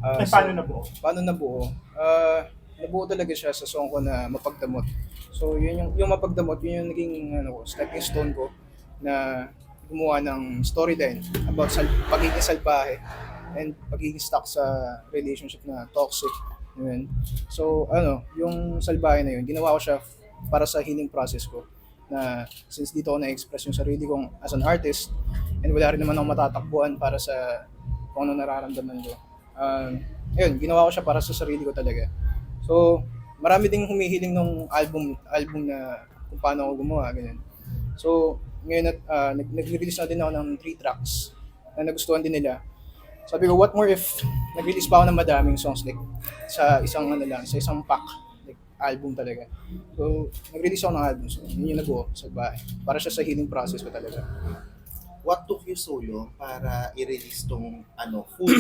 Eh, So, paano nabuo? paano nabuo? Nabuo talaga siya sa song ko na Mapagdamot. So, yun yung Mapagdamot, yun yung naging stepping stone ko na gumawa ng storyline about pagiging salbahe and pagiging stuck sa relationship na toxic. Yun. So, yung salbahe na yun, ginawa ko siya para sa healing process ko na since dito ko na-express yung sarili kong as an artist and wala rin naman akong matatakbuhan para sa kung ano nararamdaman ko. Ayun, ginawa ko siya para sa sarili ko talaga. So, marami ding humihiling nung album na kung paano ako gumawa, ganyan. So, ngayon nag-release na din ako ng 3 tracks na nagustuhan din nila. Sabi ko, what more if nag-release pa ako ng madaming songs like sa isang sa isang pack, like album talaga. So, nag-release ako ng album. So, yun yung nabuo sa bahay. Para siya sa healing process ko talaga. What took you so long para i-release tong full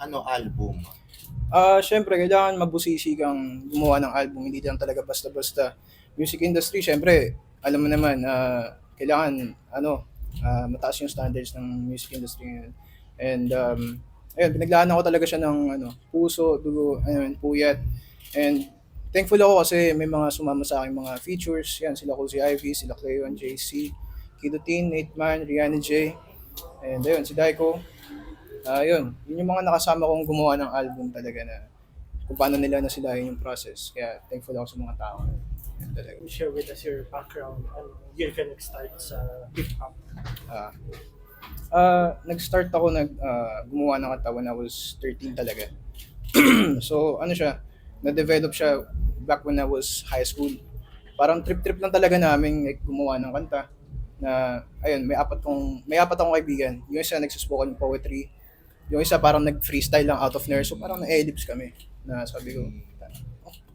album? Syempre, kailangan mabusisi kang gumawa ng album. Hindi lang talaga basta-basta. Music industry, syempre, alam mo naman, kailangan, mataas yung standards ng music industry ngayon. And, ayun, pinaglaanan ko talaga siya ng, puso, dugo, puyat. And, thankful ako kasi may mga sumama sa akin mga features. Yan, sila Cozy Ivy, sila Cleon, JC, Kidutin, Nate Man, Rihanna J. And ayun, si Daiko. Yun yung mga nakasama kong gumawa ng album talaga na kung paano nila nasilayan yung process. Kaya thankful ako sa mga tao. Yun talaga. Can you share with us your background and year ka nag-start sa hip-hop? Ah, Nag-start ako gumawa ng kanta when I was 13 talaga. So ano siya, na-develop siya back when I was high school. Parang trip-trip lang talaga namin like, gumawa ng kanta na ayun, may apat akong kaibigan. Yung isa nagsuspoken poetry, yung isa parang nag-freestyle lang out of nowhere. So parang na-ellipse kami na sabi ko,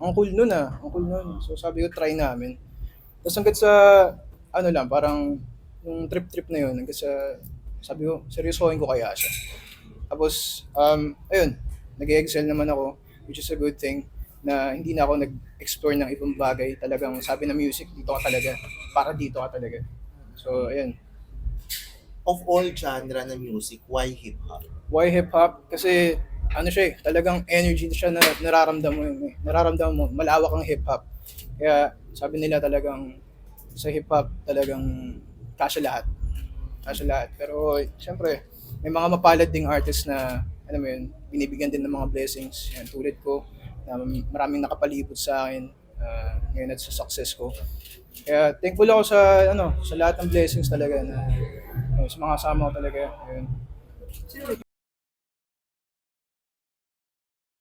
ang cool nun ang cool nun. So sabi ko, try namin. Tapos hanggang sa, parang yung trip-trip na yun, hanggang sa, sabi ko, seryosohin ko kaya siya. Tapos, ayun, nag-excel naman ako, which is a good thing, na hindi na ako nag-explore ng ibang bagay. Talagang sabi na music, dito ka talaga. Para dito ka talaga. So, ayun. Of all genre na music, why hip-hop? Why hip-hop? Kasi, siya talagang energy siya na nararamdaman mo. Nararamdaman mo, malawak ang hip-hop. Kaya, sabi nila talagang, sa hip-hop, talagang kasya lahat. Kasya lahat. Pero, syempre, may mga mapalad ding artist na, alam mo yun, binibigyan din ng mga blessings. Yan, tulad ko, na maraming nakapalibot sa akin ngayon at sa success ko. Kaya thankful ako sa lahat ng blessings talaga na sa mga kasama ko talaga. Ayun.